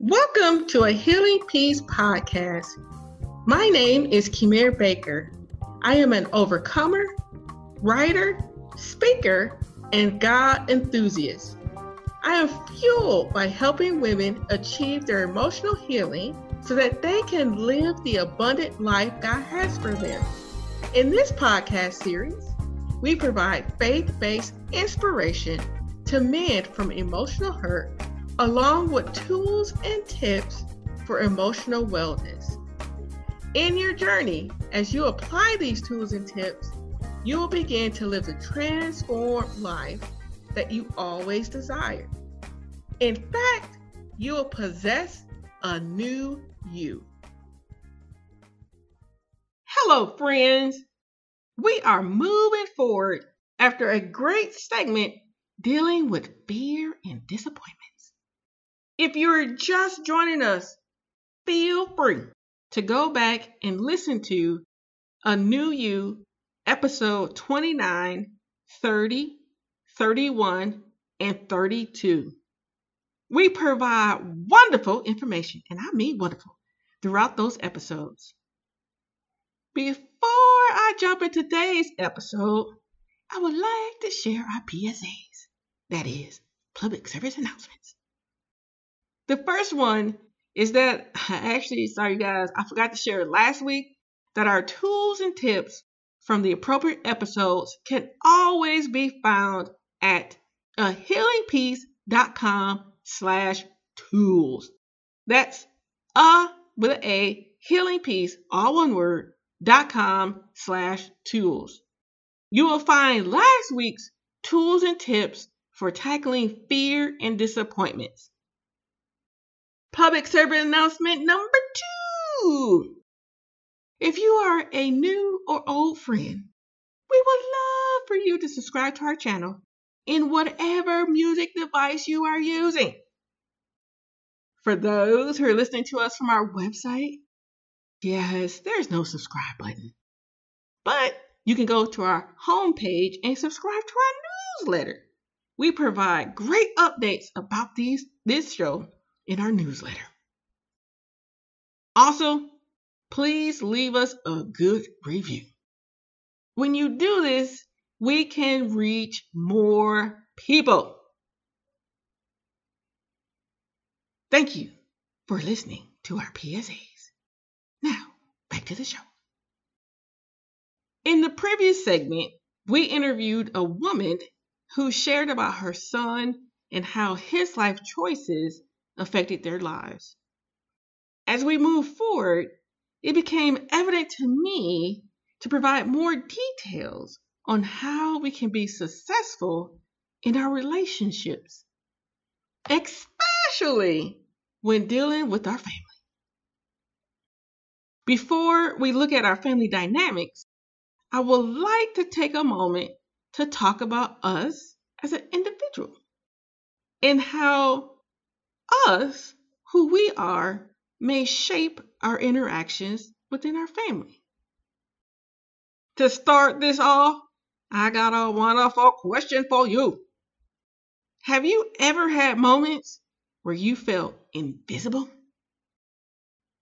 Welcome to a Healing Peace podcast. My name is Kimir Baker. I am an overcomer, writer, speaker, and God enthusiast. I am fueled by helping women achieve their emotional healing so that they can live the abundant life God has for them. In this podcast series, we provide faith-based inspiration to mend from emotional hurt, along with tools and tips for emotional wellness. In your journey, as you apply these tools and tips, you will begin to live the transformed life that you always desired. In fact, you will possess a new you. Hello, friends. We are moving forward after a great segment dealing with fear and disappointments. If you're just joining us, feel free to go back and listen to A New You, episode 29, 30, 31, and 32. We provide wonderful information, and I mean wonderful, throughout those episodes. Before I jump into today's episode, I would like to share our PSAs, that is, public service announcements. The first one is that I forgot to share last week that our tools and tips from the appropriate episodes can always be found at healingpeace.com/tools. That's with an A, healingpeace, all one word, .com/tools. You will find last week's tools and tips for tackling fear and disappointments. Public service announcement number 2. If you are a new or old friend, we would love for you to subscribe to our channel in whatever music device you are using. For those who are listening to us from our website, yes, there's no subscribe button. But you can go to our homepage and subscribe to our newsletter. We provide great updates about this show in our newsletter. Also, please leave us a good review. When you do this, we can reach more people. Thank you for listening to our PSAs. Now, back to the show. In the previous segment, we interviewed a woman who shared about her son and how his life choices affected their lives. As we moved forward, it became evident to me to provide more details on how we can be successful in our relationships, especially when dealing with our family. Before we look at our family dynamics, I would like to take a moment to talk about us as an individual and how us, who we are, may shape our interactions within our family. To start this off, I got a wonderful question for you. Have you ever had moments where you felt invisible?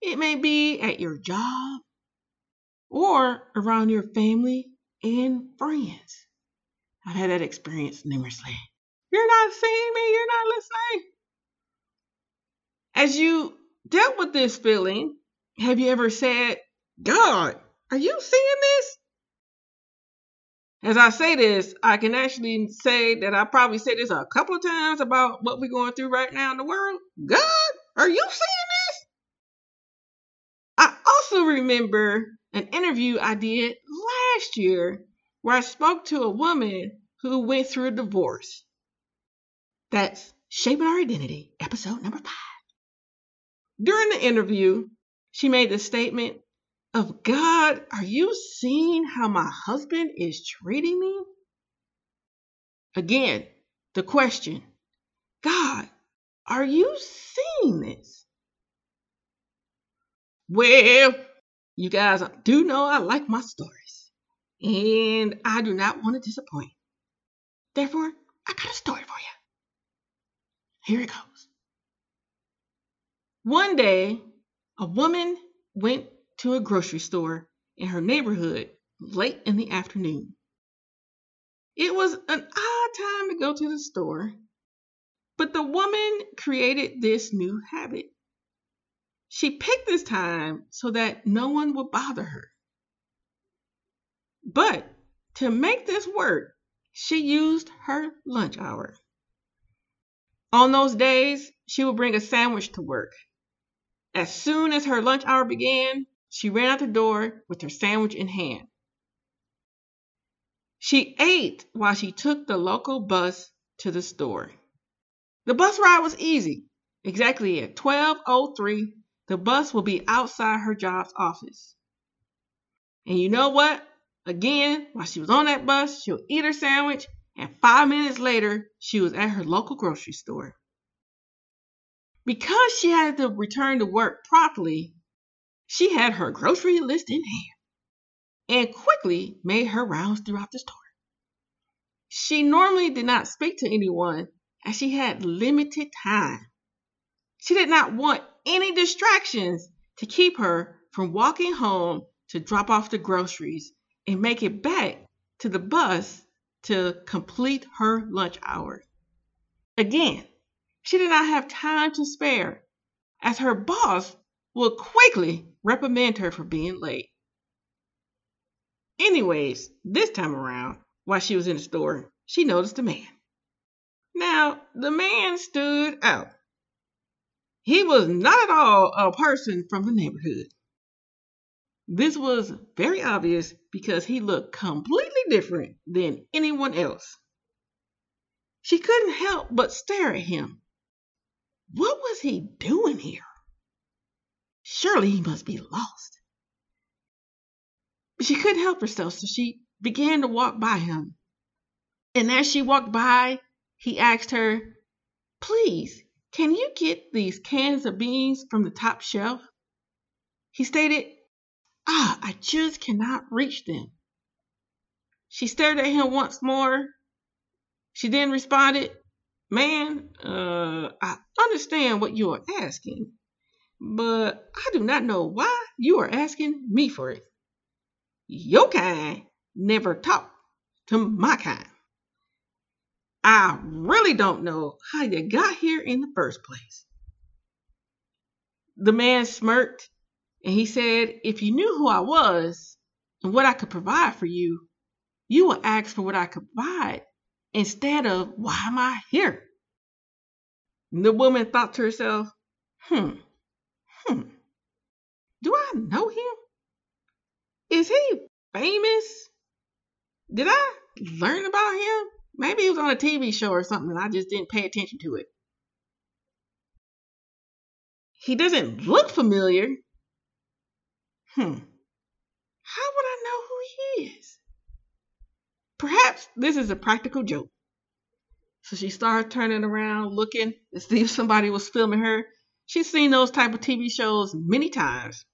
It may be at your job or around your family and friends. I've had that experience numerously. You're not seeing me, you're not listening. As you dealt with this feeling, have you ever said, God, are you seeing this? As I say this, I can actually say that I probably said this a couple of times about what we're going through right now in the world. God, are you seeing this? I also remember an interview I did last year where I spoke to a woman who went through a divorce. That's Shaping Our Identity, episode number 5. During the interview, she made the statement of, God, are you seeing how my husband is treating me? Again, the question, God, are you seeing this? Well, you guys do know I like my stories, and I do not want to disappoint. Therefore, I got a story for you. Here it goes. One day, a woman went to a grocery store in her neighborhood late in the afternoon. It was an odd time to go to the store, but the woman created this new habit. She picked this time so that no one would bother her. But to make this work, she used her lunch hour. On those days, she would bring a sandwich to work. As soon as her lunch hour began, she ran out the door with her sandwich in hand. She ate while she took the local bus to the store. The bus ride was easy. Exactly at 12:03, the bus will be outside her job's office. And you know what? Again, while she was on that bus, she'll eat her sandwich, and 5 minutes later, she was at her local grocery store. Because she had to return to work promptly, she had her grocery list in hand and quickly made her rounds throughout the store. She normally did not speak to anyone as she had limited time. She did not want any distractions to keep her from walking home to drop off the groceries and make it back to the bus to complete her lunch hour. Again, she did not have time to spare as her boss would quickly reprimand her for being late. Anyways, this time around, while she was in the store, she noticed a man. Now, the man stood out. He was not at all a person from the neighborhood. This was very obvious because he looked completely different than anyone else. She couldn't help but stare at him. What was he doing here? Surely he must be lost. But she couldn't help herself, so she began to walk by him. And as she walked by, he asked her, "Please, can you get these cans of beans from the top shelf?" He stated, I just cannot reach them." She stared at him once more. She then responded, "Man, I understand what you are asking, but I do not know why you are asking me for it. Your kind never talk to my kind. I really don't know how you got here in the first place." The man smirked and he said, "If you knew who I was and what I could provide for you, you would ask for what I could provide instead of why am I here?" The woman thought to herself, do I know him? Is he famous? Did I learn about him? Maybe he was on a TV show or something and I just didn't pay attention to it. He doesn't look familiar. How would I know who he is? Perhaps this is a practical joke. So she started turning around, looking to see if somebody was filming her. She's seen those type of TV shows many times.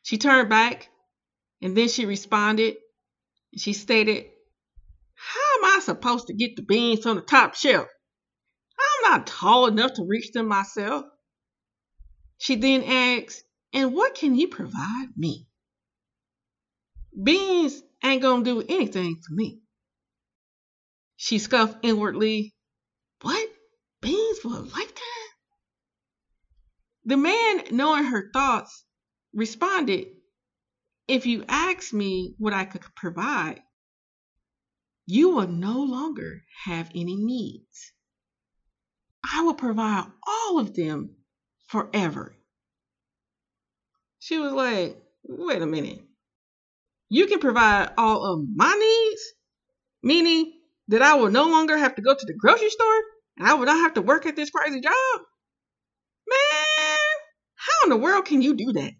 She turned back and then she responded. She stated, "How am I supposed to get the beans on the top shelf? I'm not tall enough to reach them myself." She then asked, "And what can you provide me?" "Beans ain't gonna do anything for me." She scoffed inwardly. What? Beans for a lifetime? The man, knowing her thoughts, responded, "If you ask me what I could provide, you will no longer have any needs. I will provide all of them forever." She was like, "Wait a minute. You can provide all of my needs? Meaning that I will no longer have to go to the grocery store and I will not have to work at this crazy job? Man, how in the world can you do that?"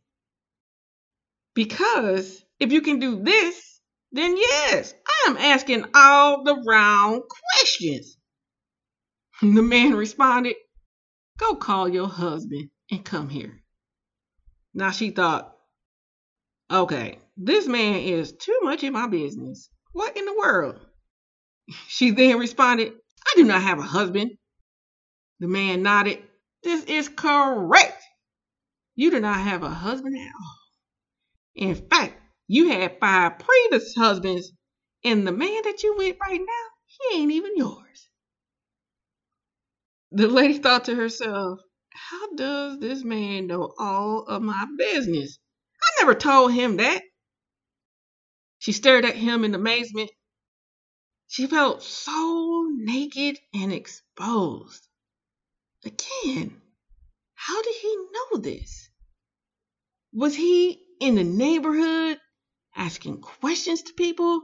"Because if you can do this, then yes, I am asking all the wrong questions." The man responded, "Go call your husband and come here." Now she thought, okay, this man is too much in my business. What in the world? She then responded, "I do not have a husband." The man nodded. This is correct. You do not have a husband at all. In fact, you had 5 previous husbands, and the man that you with right now, he ain't even yours. The lady thought to herself, how does this man know all of my business? I never told him that. She stared at him in amazement. She felt so naked and exposed. Again, how did he know this? Was he in the neighborhood asking questions to people?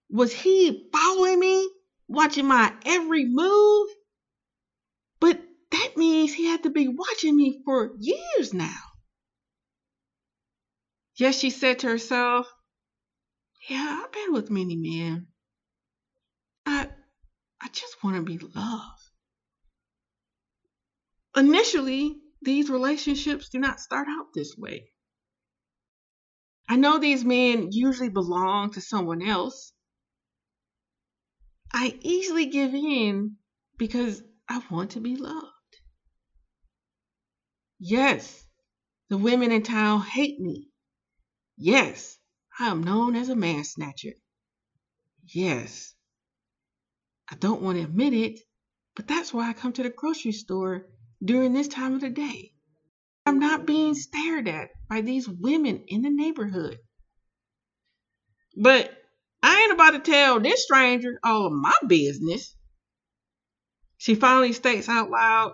Was he following me, watching my every move? But that means he had to be watching me for years now. Yes, she said to herself, yeah, I've been with many men. I just want to be loved. Initially, these relationships do not start out this way. I know these men usually belong to someone else. I easily give in because I want to be loved. Yes, the women in town hate me. Yes, I am known as a man snatcher. Yes, I don't want to admit it, but that's why I come to the grocery store during this time of the day. I'm not being stared at by these women in the neighborhood. But I ain't about to tell this stranger all of my business. She finally states out loud,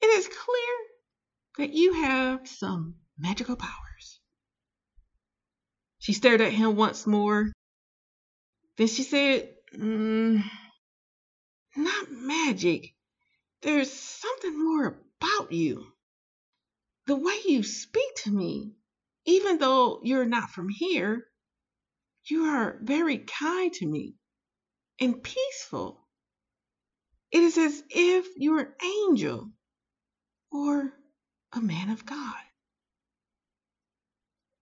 it is clear that you have some magical powers. She stared at him once more. Then she said, not magic. There's something more about you. The way you speak to me, even though you're not from here, you are very kind to me and peaceful. It is as if you're an angel or a man of God.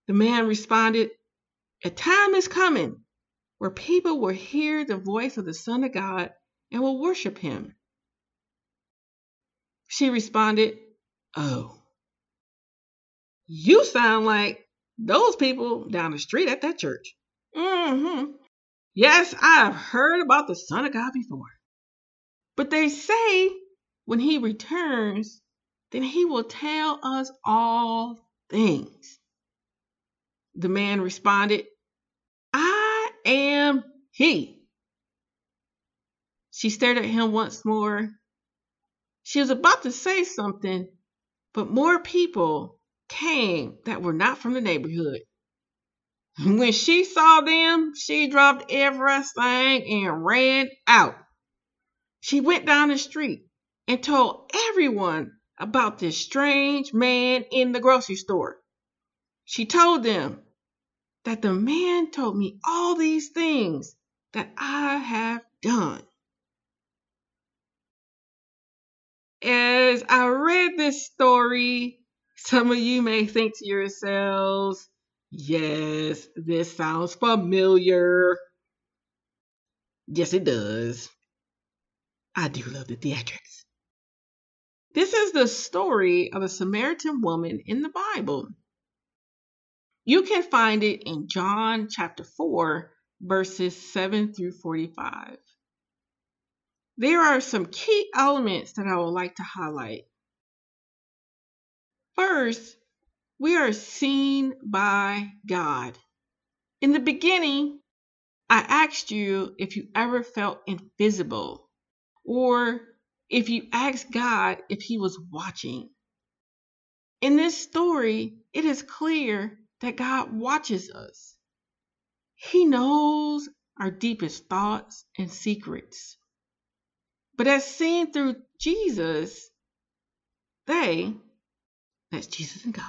The man responded, a time is coming where people will hear the voice of the Son of God and will worship him. She responded, oh, you sound like those people down the street at that church. Yes, I've heard about the Son of God before. But they say when he returns, then he will tell us all things. The man responded, I am he. She stared at him once more. She was about to say something, but more people came that were not from the neighborhood. When she saw them, she dropped everything and ran out. She went down the street and told everyone about this strange man in the grocery store. She told them that the man told me all these things that I have done. As I read this story, some of you may think to yourselves, yes, this sounds familiar. Yes, it does. I do love the theatrics. This is the story of a Samaritan woman in the Bible. You can find it in John chapter 4, verses 7 through 45. There are some key elements that I would like to highlight. First, we are seen by God. In the beginning, I asked you if you ever felt invisible, or if you asked God if he was watching. In this story, it is clear that God watches us. He knows our deepest thoughts and secrets. But as seen through Jesus, that's Jesus and God,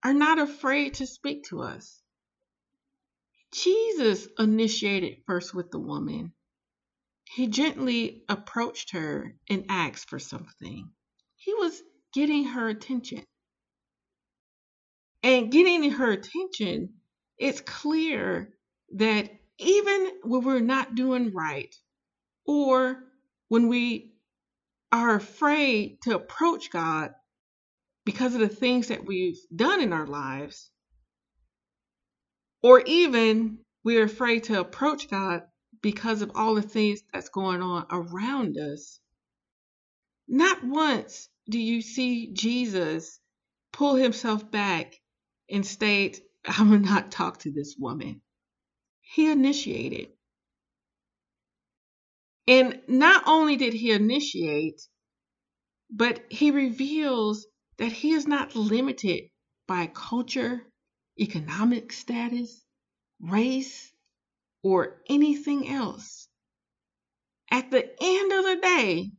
are not afraid to speak to us. Jesus initiated first with the woman. He gently approached her and asked for something. He was getting her attention. And getting her attention, it's clear that even when we're not doing right, or when we are afraid to approach God because of the things that we've done in our lives, or even we're afraid to approach God because of all the things that's going on around us. Not once do you see Jesus pull himself back and state, "I'm going to not talk to this woman." He initiated. And not only did he initiate, but he reveals that he is not limited by culture, economic status, race, or anything else. At the end of the day,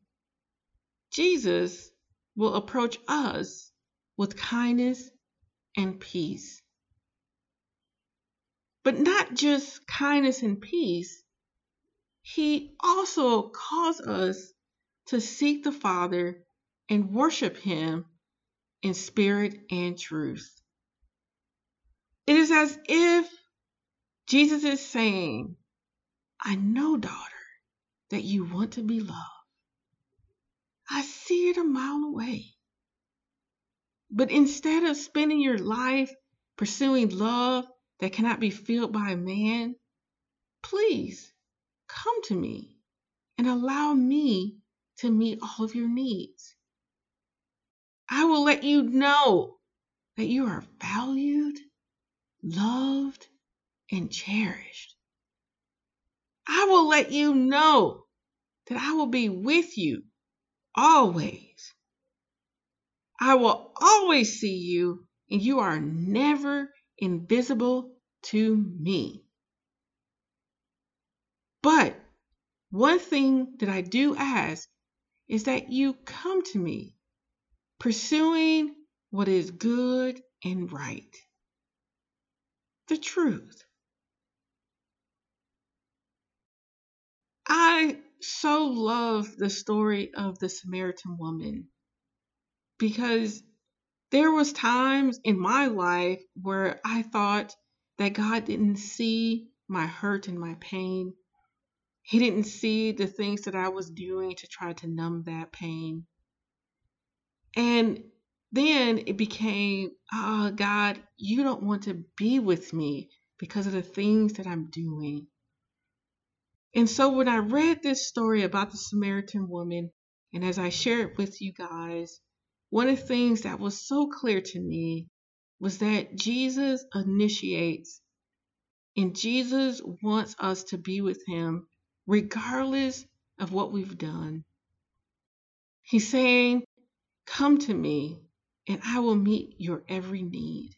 Jesus will approach us with kindness and peace. But not just kindness and peace, he also calls us to seek the Father and worship him in spirit and truth. It is as if Jesus is saying, "I know, daughter, that you want to be loved. I see it a mile away. But instead of spending your life pursuing love that cannot be filled by man, please come to me and allow me to meet all of your needs. I will let you know that you are valued, loved, and cherished. I will let you know that I will be with you always. I will always see you, and you are never invisible to me. But one thing that I do ask is that you come to me, pursuing what is good and right, the truth." I so love the story of the Samaritan woman because there was times in my life where I thought that God didn't see my hurt and my pain. He didn't see the things that I was doing to try to numb that pain. And then it became, "Oh, God, you don't want to be with me because of the things that I'm doing." And so when I read this story about the Samaritan woman, and as I share it with you guys, one of the things that was so clear to me was that Jesus initiates, and Jesus wants us to be with him regardless of what we've done. He's saying, "Come to me and I will meet your every need."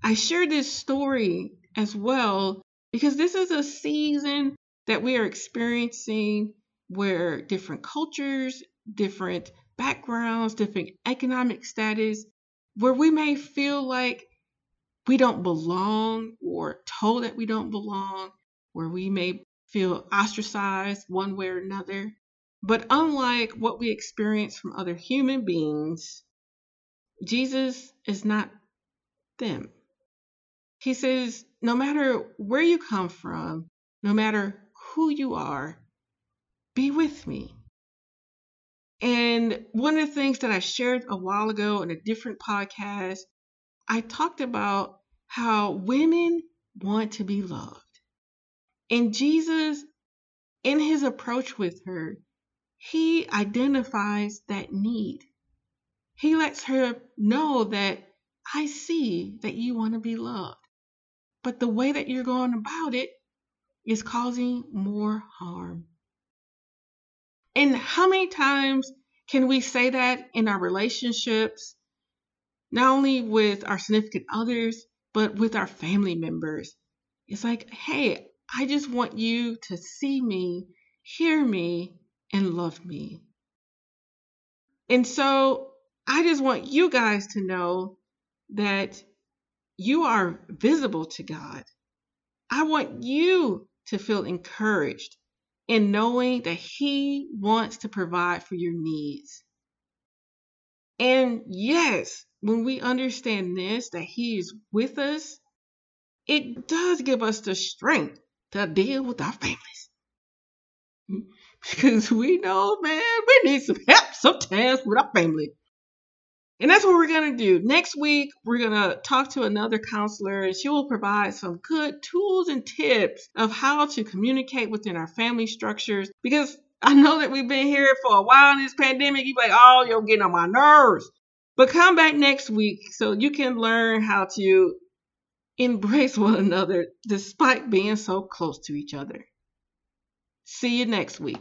I share this story as well because this is a season that we are experiencing where different cultures, different backgrounds, different economic status, where we may feel like we don't belong or told that we don't belong, where we may feel ostracized one way or another. But unlike what we experience from other human beings, Jesus is not them. He says, no matter where you come from, no matter who you are, be with me. And one of the things that I shared a while ago in a different podcast, I talked about how women want to be loved. And Jesus, in his approach with her, he identifies that need. He lets her know that I see that you want to be loved, but the way that you're going about it is causing more harm. And how many times can we say that in our relationships, not only with our significant others, but with our family members? It's like, "Hey, I just want you to see me, hear me, and love me." And so I just want you guys to know that you are visible to God. I want you to feel encouraged in knowing that he wants to provide for your needs. And yes, when we understand this, that he is with us, it does give us the strength to deal with our families. Because we know, man, we need some help sometimes with our family. And that's what we're going to do. Next week, we're going to talk to another counselor, and she will provide some good tools and tips of how to communicate within our family structures. Because I know that we've been here for a while in this pandemic. You're like, oh, you're getting on my nerves. But come back next week so you can learn how to embrace one another despite being so close to each other. See you next week.